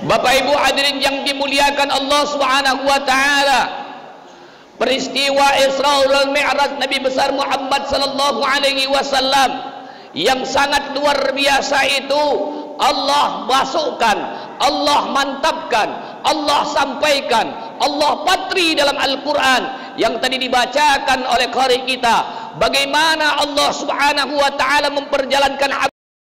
Bapak Ibu hadirin yang dimuliakan Allah Subhanahu wa taala, peristiwa Isra wal Mi'raj Nabi besar Muhammad sallallahu alaihi wasallam yang sangat luar biasa itu Allah masukkan, Allah mantapkan, Allah sampaikan, Allah patri dalam Al-Quran yang tadi dibacakan oleh qari kita. Bagaimana Allah Subhanahu wa taala memperjalankan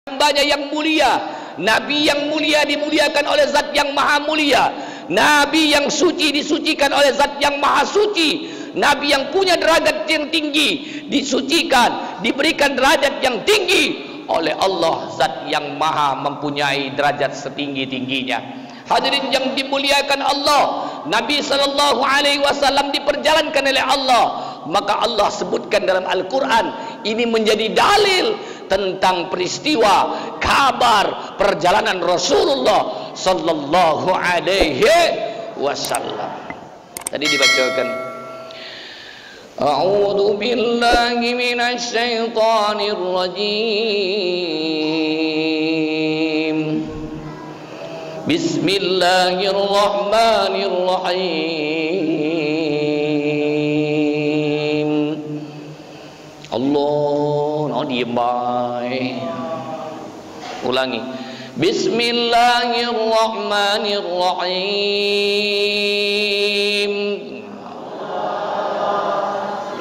hambanya yang mulia, Nabi yang mulia dimuliakan oleh zat yang maha mulia, Nabi yang suci disucikan oleh zat yang maha suci, Nabi yang punya derajat yang tinggi disucikan, diberikan derajat yang tinggi oleh Allah zat yang maha mempunyai derajat setinggi-tingginya. Hadirin yang dimuliakan Allah, Nabi sallallahu alaihi wasallam diperjalankan oleh Allah, maka Allah sebutkan dalam Al-Quran ini menjadi dalil tentang peristiwa kabar perjalanan Rasulullah sallallahu alaihi wasallam. Tadi dibacakan A'udzu billahi minasy syaithanir rajim. Bismillahirrahmanirrahim. Allah, diem baik. Ulangi. Bismillahirrahmanirrahim.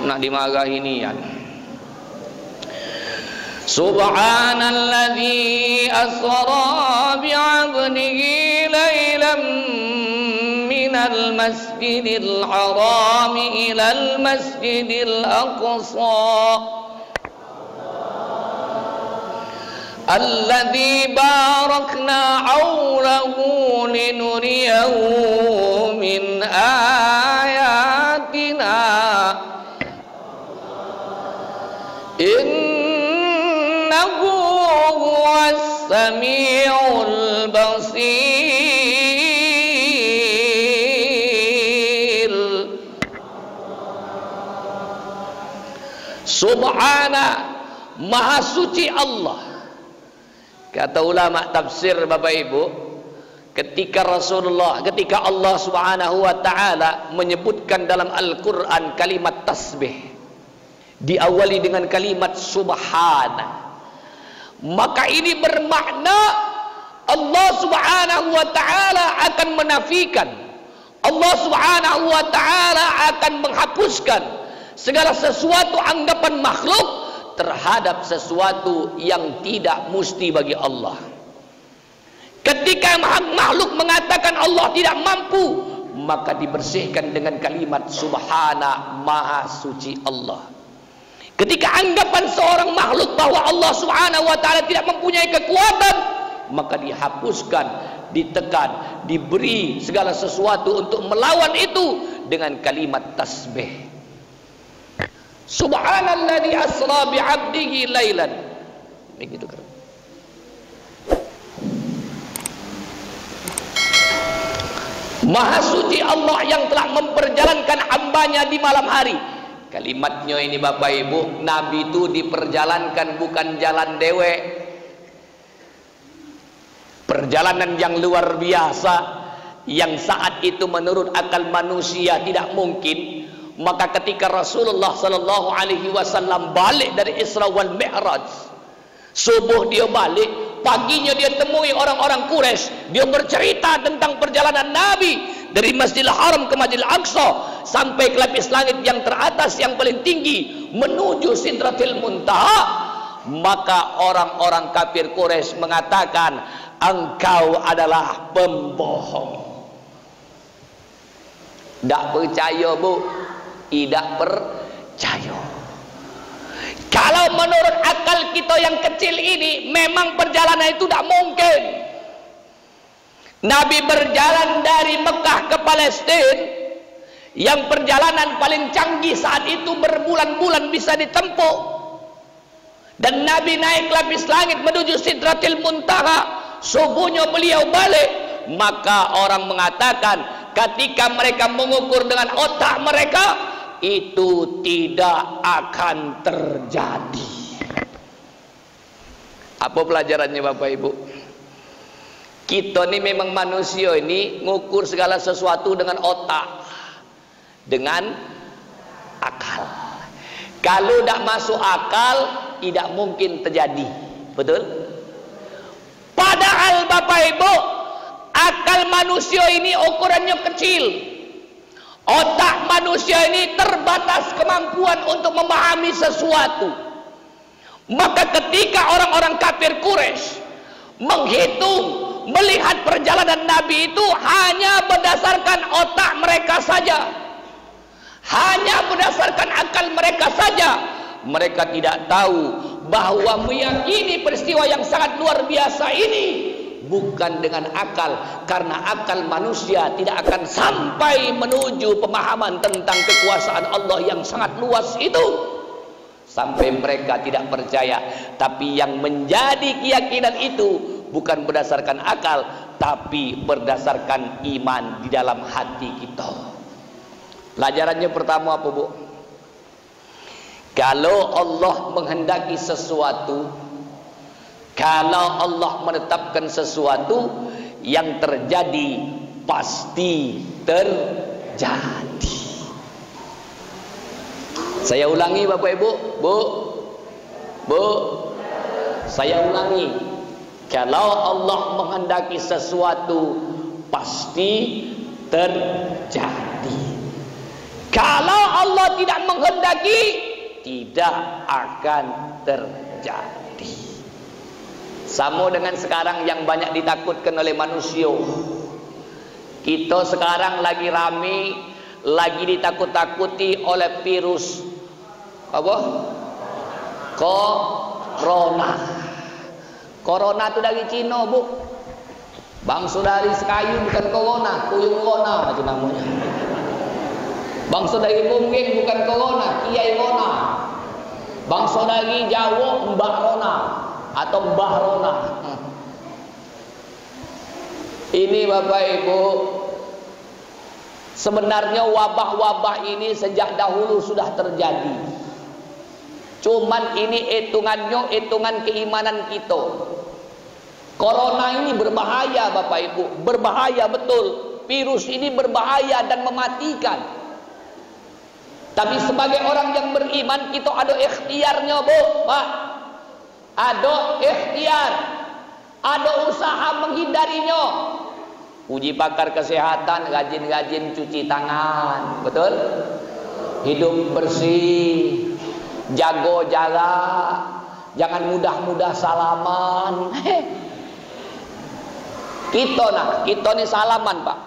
Nak dimarahi niat. Subhanalladzi asra bi'abdihi laylan minal masjidil haram ilal masjidil aqsa alladzi barakna hawlahu linuriyahu min ayatina innahu huwas samiul basir. Subhana, maha suci Allah. Kata ulama tafsir Bapak Ibu, ketika Allah Subhanahu wa taala menyebutkan dalam Al-Qur'an kalimat tasbih diawali dengan kalimat subhana, maka ini bermakna Allah Subhanahu wa taala akan menafikan, Allah Subhanahu wa taala akan menghapuskan segala sesuatu anggapan makhluk terhadap sesuatu yang tidak musti bagi Allah. Ketika makhluk mengatakan Allah tidak mampu, maka dibersihkan dengan kalimat subhana, maha suci Allah. Ketika anggapan seorang makhluk bahwa Allah Subhanahu wa taala tidak mempunyai kekuatan, maka dihapuskan, ditekan, diberi segala sesuatu untuk melawan itu dengan kalimat tasbih. Subhanalladzi asra bi'abdihi lailan. Begitu kan. Maha suci Allah yang telah memperjalankan hambanya di malam hari. Kalimatnya ini Bapak Ibu, Nabi itu diperjalankan bukan jalan dewek, perjalanan yang luar biasa yang saat itu menurut akal manusia tidak mungkin. Maka ketika Rasulullah sallallahu alaihi wasallam balik dari Isra wal Mi'raj, subuh dia balik, paginya dia temui orang-orang Quraisy, dia bercerita tentang perjalanan Nabi dari Masjidil Haram ke Masjidil Aqsa sampai ke lapis langit yang teratas yang paling tinggi menuju Sidratil Muntaha. Maka orang-orang kafir Quraisy mengatakan, engkau adalah pembohong. Tak percaya bu, tidak percaya. Kalau menurut akal kita yang kecil ini, memang perjalanan itu tidak mungkin. Nabi berjalan dari Mekah ke Palestina, yang perjalanan paling canggih saat itu berbulan-bulan bisa ditempuh, dan Nabi naik lapis langit menuju Sidratil Muntaha. Subuhnya beliau balik, maka orang mengatakan ketika mereka mengukur dengan otak mereka, itu tidak akan terjadi. Apa pelajarannya Bapak Ibu? Kita ni memang manusia ini ngukur segala sesuatu dengan otak, dengan akal. Kalau tak masuk akal, tidak mungkin terjadi. Betul? Padahal Bapak Ibu, akal manusia ini ukurannya kecil. Otak manusia ini terbatas kemampuan untuk memahami sesuatu. Maka ketika orang-orang kafir Quraisy menghitung, melihat perjalanan Nabi itu hanya berdasarkan otak mereka saja, hanya berdasarkan akal mereka saja, mereka tidak tahu bahwa meyakini peristiwa yang sangat luar biasa ini bukan dengan akal, karena akal manusia tidak akan sampai menuju pemahaman tentang kekuasaan Allah yang sangat luas itu sampai mereka tidak percaya. Tapi yang menjadi keyakinan itu bukan berdasarkan akal, tapi berdasarkan iman di dalam hati kita. Pelajarannya pertama apa, Bu? Kalau Allah menghendaki sesuatu, kalau Allah menetapkan sesuatu, yang terjadi pasti terjadi. Saya ulangi Bapak Ibu, Bu, saya ulangi. Kalau Allah menghendaki sesuatu, pasti terjadi. Kalau Allah tidak menghendaki, tidak akan terjadi. Sama dengan sekarang yang banyak ditakutkan oleh manusia. Kita sekarang lagi rame, lagi ditakut-takuti oleh virus apa? Corona. Corona itu dari Cina, Bu. Bangsa dari Sekayu bukan corona, kuyung corona itu namanya. Bangsa dari Bungging bukan corona, Kiai Rona. Bangsa dari Jawa Mbah Rona atau Mbah Rona. Ini Bapak Ibu, sebenarnya wabah-wabah ini sejak dahulu sudah terjadi. Cuman ini hitungannya hitungan keimanan kita. Corona ini berbahaya Bapak Ibu, berbahaya betul. Virus ini berbahaya dan mematikan. Tapi sebagai orang yang beriman, kita ada ikhtiarnya, Bu, Pak. Ada ikhtiar, ada usaha menghindarinya. Uji pakar kesehatan, rajin-rajin cuci tangan, betul? Hidup bersih, jaga jarak, jangan mudah-mudah salaman. Kita nih salaman, Pak.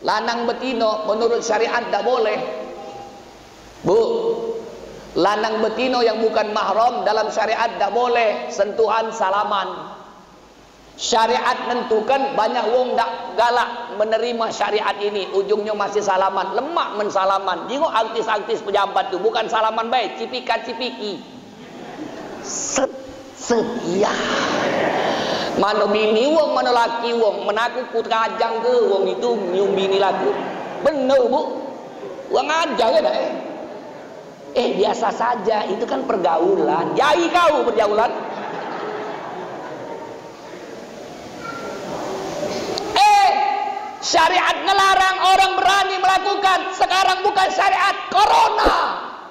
Lanang betino menurut syariat tidak boleh, Bu. Lanang betino yang bukan mahram dalam syariat tidak boleh sentuhan salaman. Syariat menentukan banyak wong tak galak menerima syariat ini, ujungnya masih salaman, lemak mensalaman. Tengok artis-artis pejabat tu bukan salaman baik, cipikan-cipiki. Set ya. Mana bini wong, mana laki wong, menaku kutrajang ke wong itu nyium bini laku. Bener, Bu. Wong ajar ya dah. Biasa saja, itu kan pergaulan. Yai kau pergaulan. Syariat ngelarang, orang berani melakukan. Sekarang bukan syariat, corona.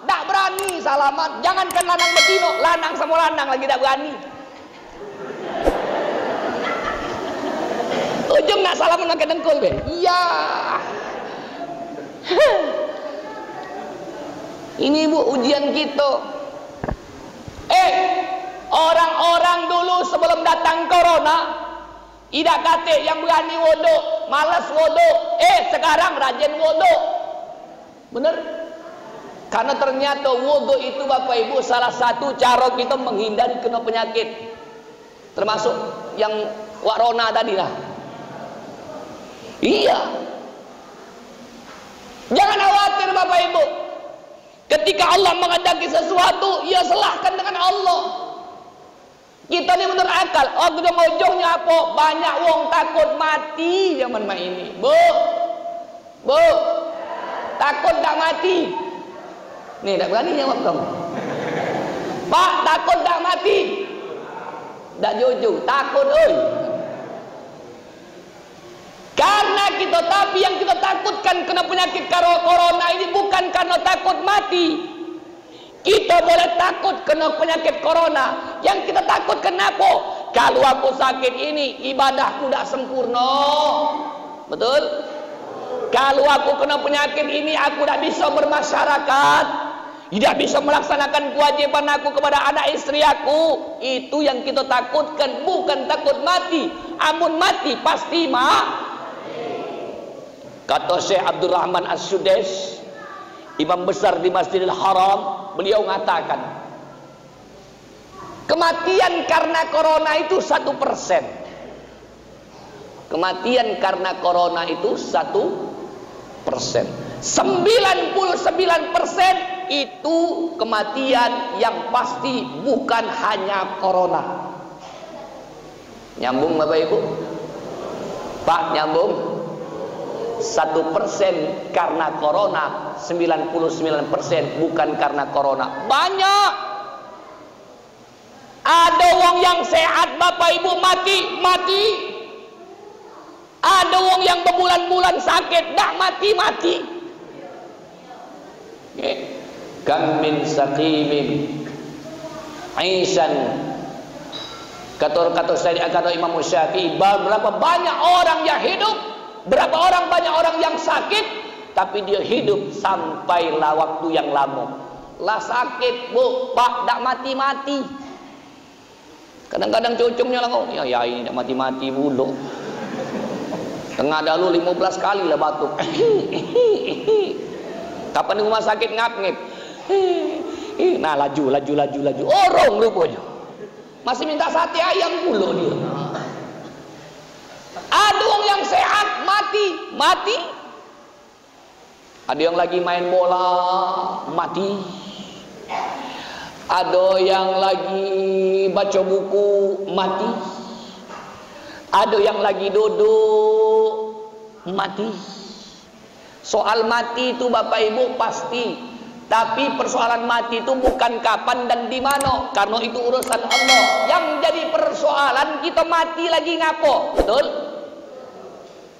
Tak berani salaman. Jangankan lanang betino, lanang sama lanang lagi tak berani. Ujung nak salaman pakai dengkul, be? Iya. Ini, Bu, ujian kita. Orang-orang dulu sebelum datang corona, tidak kata yang berani wuduk, malas wuduk. Sekarang rajin wuduk. Benar? Karena ternyata wuduk itu Bapak Ibu salah satu cara kita menghindari kena penyakit. Termasuk yang corona tadi lah. Iya. Jangan khawatir Bapak Ibu. Ketika Allah menghendaki sesuatu, ya serahkan dengan Allah. Kita ni menurut akal, ujung-ujungnya apa? Banyak wong takut mati zaman ini. Bu, takut tak mati. Nih, tak berani jawab kamu. Pak, takut tak mati. Tak jujur, takut oi. Tapi yang kita takutkan kena penyakit corona ini bukan karena takut mati. Kita boleh takut kena penyakit corona. Yang kita takut kenapa? Kalau aku sakit ini, ibadahku tidak sempurna. Betul? Kalau aku kena penyakit ini, aku tidak bisa bermasyarakat, tidak bisa melaksanakan kewajiban aku kepada anak istri aku. Itu yang kita takutkan, bukan takut mati. Amun mati pasti Kata Syekh Abdul Rahman As-Sudais, imam besar di Masjidil Haram, beliau mengatakan, kematian karena corona itu 1%. Kematian karena corona itu 1%. 99% itu kematian yang pasti bukan hanya corona. Nyambung Bapak Ibu? Pak, nyambung? 1% karena corona, 99% bukan karena corona. Banyak. Ada wong yang sehat Bapak Ibu mati. Ada wong yang berbulan-bulan sakit dah mati. Kam min saqimin aisan. Kata Imam Syafi'i, berapa banyak orang yang hidup, berapa banyak orang yang sakit, tapi dia hidup sampailah waktu yang lama. Lah sakit bu, pak, tak mati-mati. Kadang-kadang cucumnya lah, ya ini tak mati-mati bulu. Tengah dahulu 15 kali lah batuk. Kapan di rumah sakit ngap-ngip. Nah laju. Orang rupanya. Masih minta sate ayam pula dia. Ada orang yang sehat mati. Ada yang lagi main bola mati. Ada yang lagi baca buku mati. Ada yang lagi duduk mati. Soal mati itu Bapak Ibu pasti. Tapi persoalan mati itu bukan kapan dan di mana, karena itu urusan Allah. Yang jadi persoalan kita mati lagi ngapo, betul?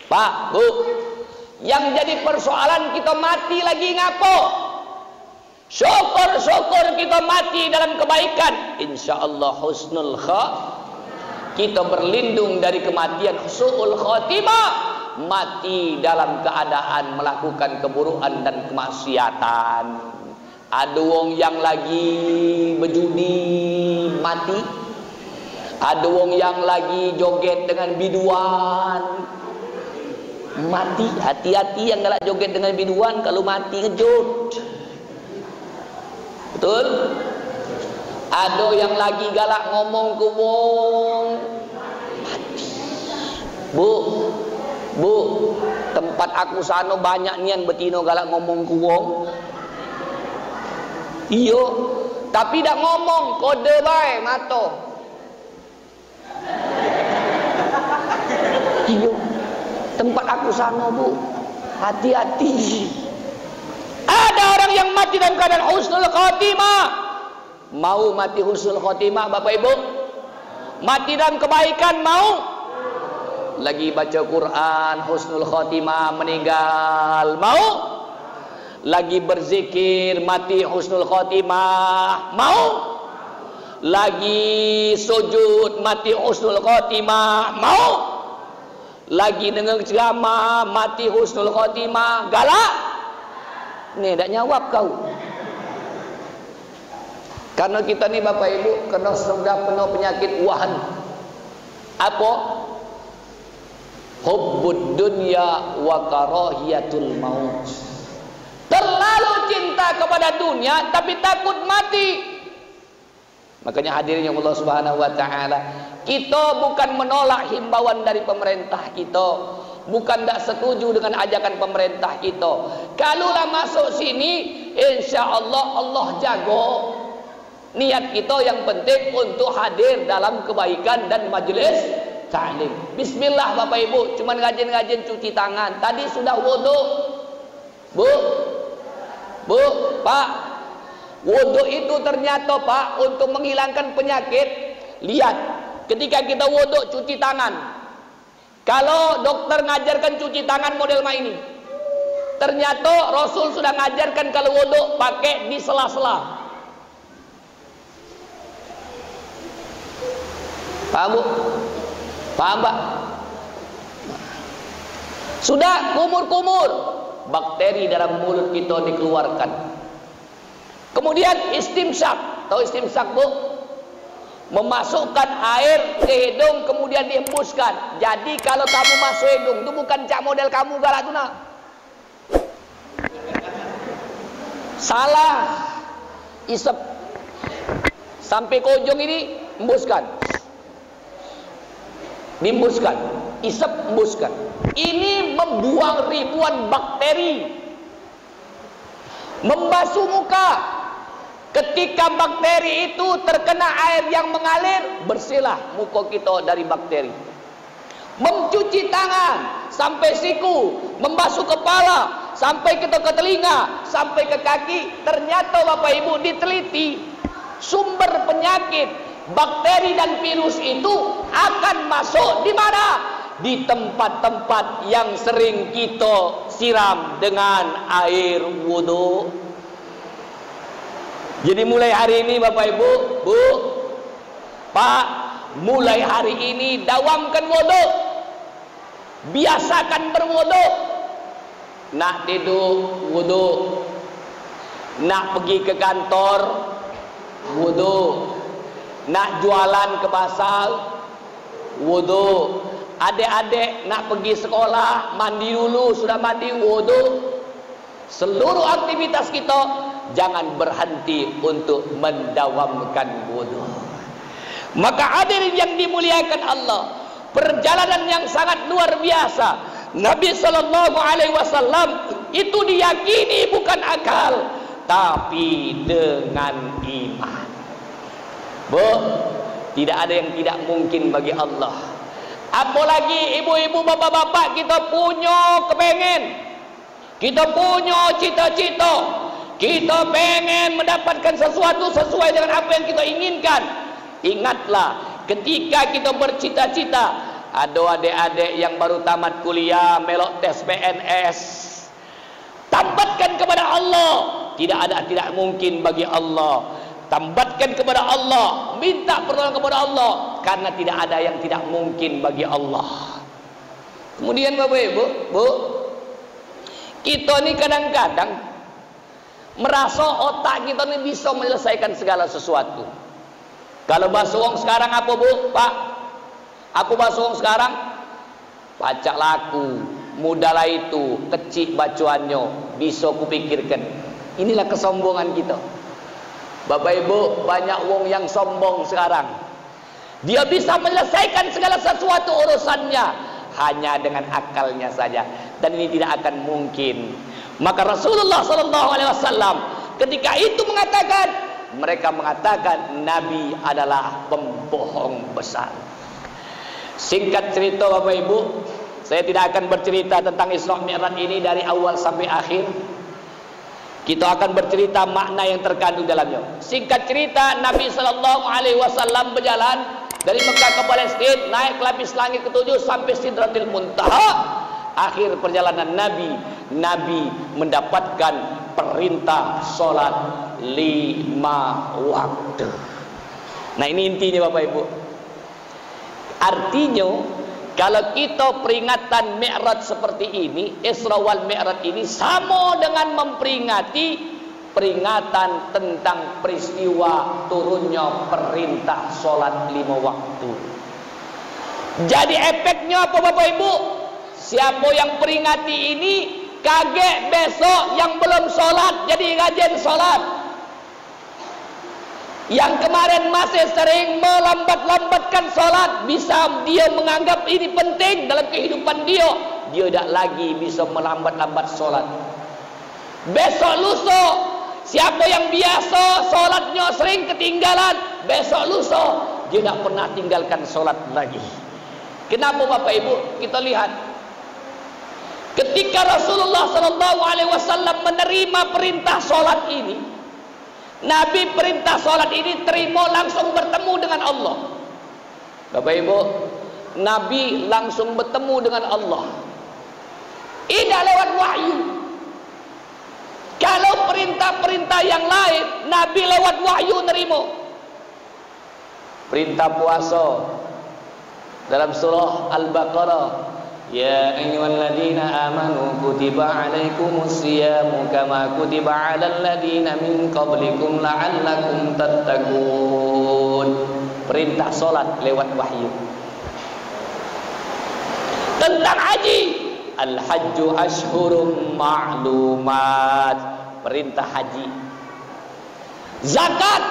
Pak, Bu. Yang jadi persoalan kita mati lagi ngapo? Syukur kita mati dalam kebaikan. Insyaallah husnul kita berlindung dari kematian su'ul khatimah. Mati dalam keadaan melakukan keburukan dan kemaksiatan. Ada wong yang lagi berjudi mati. Ada wong yang lagi joget dengan biduan mati. Hati-hati yang galak joget dengan biduan, kalau mati ngejut. Betul? Ada yang lagi galak ngomong ke wong mati. Bu, tempat aku sana banyak nian betino galak ngomong ke wong. Iyo, tapi dak ngomong, kode bae mato. Iyo, tempat aku sana Bu, hati-hati. Ada orang yang mati dalam keadaan husnul khotimah. Mau mati husnul khotimah Bapak Ibu? Mati dalam kebaikan mau? Lagi baca Quran husnul khotimah meninggal mau? Lagi berzikir mati husnul khotimah mau? Lagi sujud mati husnul khotimah mau? Lagi dengar ceramah mati husnul khotimah galak? Nih tak jawab kau. Karena kita ni Bapak Ibu kena sudah penuh penyakit wahan. Apa? Hubbud dunya wa karahiyatul maut. Terlalu cinta kepada dunia tapi takut mati. Makanya hadirin yang Allah Subhanahu wa taala, kita bukan menolak himbauan dari pemerintah kita, bukan tak setuju dengan ajakan pemerintah kita. Kalaulah masuk sini, insya-Allah Allah jaga niat kita, yang penting untuk hadir dalam kebaikan dan majelis taklim. Bismillah Bapak Ibu, cuman ngajin-ngajin cuci tangan. Tadi sudah wudu. Bu, Pak. Wudu itu ternyata Pak untuk menghilangkan penyakit. Lihat, ketika kita wudu cuci tangan. Kalau dokter ngajarkan cuci tangan model ini, ternyata Rasul sudah ngajarkan kalau wudhu pakai di sela-sela. Paham Bu? Paham Pak? Sudah kumur-kumur, bakteri dalam mulut kita dikeluarkan. Kemudian istimsyak. Tahu istimsyak Bu? Memasukkan air ke hidung kemudian dihembuskan. Jadi kalau kamu masuk hidung itu bukan cak model kamu galak tu nak. Salah. Isep. Sampai ke ujung ini hembuskan. Dihembuskan. Isep hembuskan. Ini membuang ribuan bakteri. Membasuh muka. Ketika bakteri itu terkena air yang mengalir, bersihlah muka kita dari bakteri. Mencuci tangan sampai siku, membasuh kepala sampai ke telinga, sampai ke kaki. Ternyata Bapak Ibu diteliti, sumber penyakit bakteri dan virus itu akan masuk di mana? Di tempat-tempat yang sering kita siram dengan air wudu. Jadi mulai hari ini Bapak Ibu, Bu, Pak, mulai hari ini dawamkan wudu. Biasakan berwudu. Nak tidur wudu. Nak pergi ke kantor wudu. Nak jualan ke pasar wudu. Adik-adik nak pergi sekolah mandi dulu, sudah mandi wudu. Seluruh aktivitas kita jangan berhenti untuk mendawamkan wudu. Maka hadirin yang dimuliakan Allah, perjalanan yang sangat luar biasa. Nabi sallallahu alaihi wasallam itu diyakini bukan akal, tapi dengan iman. Bu, tidak ada yang tidak mungkin bagi Allah. Apalagi ibu-ibu, bapak-bapak, kita punya kepengen, kita punya cita-cita, kita pengen mendapatkan sesuatu sesuai dengan apa yang kita inginkan. Ingatlah, ketika kita bercita-cita, ada adik-adik yang baru tamat kuliah melok tes PNS, tambatkan kepada Allah. Tidak ada tidak mungkin bagi Allah. Tambatkan kepada Allah, minta pertolongan kepada Allah, karena tidak ada yang tidak mungkin bagi Allah. Kemudian Bapak Ibu, Bu, kita ni kadang-kadang merasa otak kita ni bisa menyelesaikan segala sesuatu. Kalau bahasa orang sekarang apa Bu? Pak, aku bahasa orang sekarang, pacak laku, mudalah itu, kecil bacuannya, bisa kupikirkan. Inilah kesombongan kita. Bapak Ibu, banyak wong yang sombong sekarang. Dia bisa menyelesaikan segala sesuatu urusannya hanya dengan akalnya saja, dan ini tidak akan mungkin. Maka Rasulullah SAW ketika itu mengatakan, mereka mengatakan Nabi adalah pembohong besar. Singkat cerita Bapak Ibu, saya tidak akan bercerita tentang Isra Mi'raj ini dari awal sampai akhir. Kita akan bercerita makna yang terkandung dalamnya. Singkat cerita, Nabi SAW berjalan dari Mekah ke Palestina, naik ke lapis langit ke-7 sampai Sidratil Muntaha. Akhir perjalanan Nabi mendapatkan perintah sholat 5 waktu. Nah, ini intinya Bapak Ibu. Artinya, kalau kita peringatan Mi'raj seperti ini, Isra wal Mi'raj ini sama dengan memperingati peringatan tentang peristiwa turunnya perintah sholat 5 waktu. Jadi efeknya apa Bapak Ibu? Siapa yang peringati ini kaget besok yang belum sholat jadi rajin sholat. Yang kemarin masih sering melambat-lambatkan sholat, bisa dia menganggap ini penting dalam kehidupan dia, dia tidak lagi bisa melambat-lambat sholat. Besok lusa, siapa yang biasa sholatnya sering ketinggalan, besok lusa dia tidak pernah tinggalkan sholat lagi. Kenapa Bapak Ibu? Kita lihat, ketika Rasulullah SAW menerima perintah sholat ini, Nabi perintah sholat ini terima langsung bertemu dengan Allah. Bapak Ibu, Nabi langsung bertemu dengan Allah. Tidak lewat wahyu. Kalau perintah-perintah yang lain, Nabi lewat wahyu nerimo. Perintah puasa dalam surah Al-Baqarah, ya ayyuhalladzina amanu kutiba alaikumus siyamu kama kutiba alal ladzina min qablikum la'allakum tattaqun. Perintah salat lewat wahyu. Tentang haji, al-hajju ashhurum ma'lumat, perintah haji. Zakat,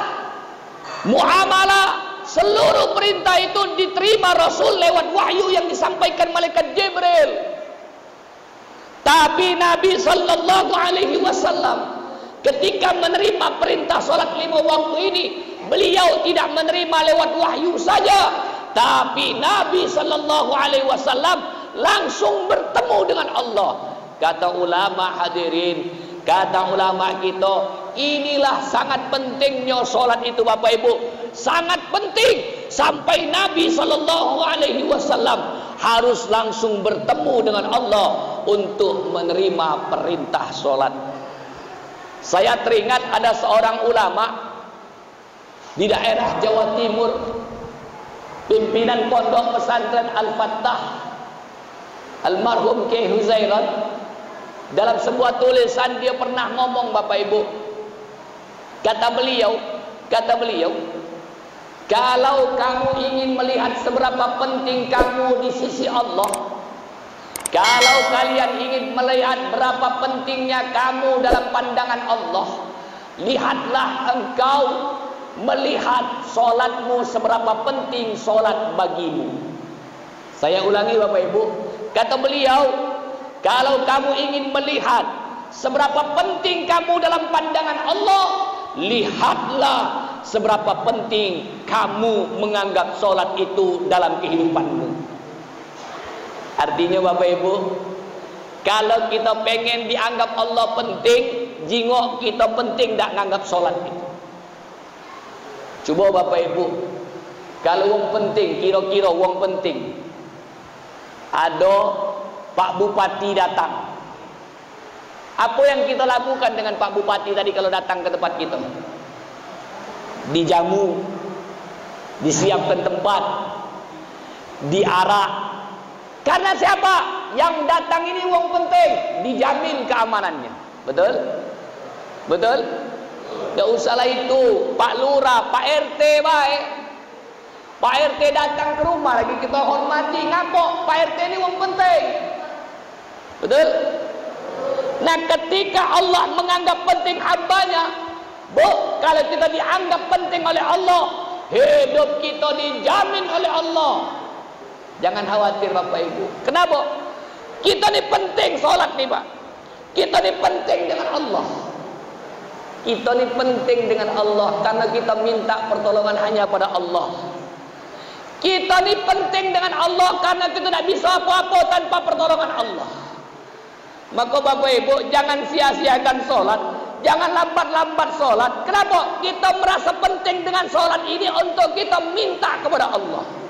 muamalah, seluruh perintah itu diterima Rasul lewat wahyu yang disampaikan malaikat Jibril. Tapi Nabi sallallahu alaihi wasallam ketika menerima perintah salat 5 waktu ini, beliau tidak menerima lewat wahyu saja, tapi Nabi sallallahu alaihi wasallam langsung bertemu dengan Allah. Kata ulama hadirin, kata ulama kita, inilah sangat pentingnya solat itu Bapak Ibu. Sangat penting sampai Nabi sallallahu alaihi wasallam harus langsung bertemu dengan Allah untuk menerima perintah solat. Saya teringat ada seorang ulama di daerah Jawa Timur, pimpinan pondok pesantren Al-Fattah, almarhum Kiai Huzairan. Dalam sebuah tulisan dia pernah ngomong Bapak Ibu, kata beliau, kalau kamu ingin melihat seberapa penting kamu di sisi Allah, kalau kalian ingin melihat berapa pentingnya kamu dalam pandangan Allah, lihatlah engkau melihat solatmu seberapa penting solat bagimu. Saya ulangi Bapak Ibu, kata beliau, kalau kamu ingin melihat seberapa penting kamu dalam pandangan Allah, lihatlah seberapa penting kamu menganggap solat itu dalam kehidupanmu. Artinya Bapak Ibu, kalau kita pengen dianggap Allah penting, jingok kita penting tak nganggap solat itu. Coba Bapak Ibu, kalau wong penting, kira-kira wong penting, ada Pak Bupati datang, apa yang kita lakukan dengan Pak Bupati tadi kalau datang ke tempat kita? Dijamu, disiapkan tempat, diarak. Karena siapa? Yang datang ini wong penting, dijamin keamanannya. Betul? Betul? Tidak usahlah itu Pak Lurah, Pak RT baik. Pak RT datang ke rumah lagi kita hormati, ngapok Pak RT ini wong penting. Betul? Nah, ketika Allah menganggap penting hambanya, Bu, kalau kita dianggap penting oleh Allah, hidup kita dijamin oleh Allah. Jangan khawatir Bapak Ibu. Kenapa? Kita ini penting sholat nih Pak. Kita ini penting dengan Allah. Kita ini penting dengan Allah karena kita minta pertolongan hanya pada Allah. Kita ini penting dengan Allah karena kita tidak bisa apa-apa tanpa pertolongan Allah. Maka Bapak Ibu jangan sia-siakan sholat, jangan lambat-lambat sholat. Kenapa? Kita merasa penting dengan sholat ini untuk kita minta kepada Allah.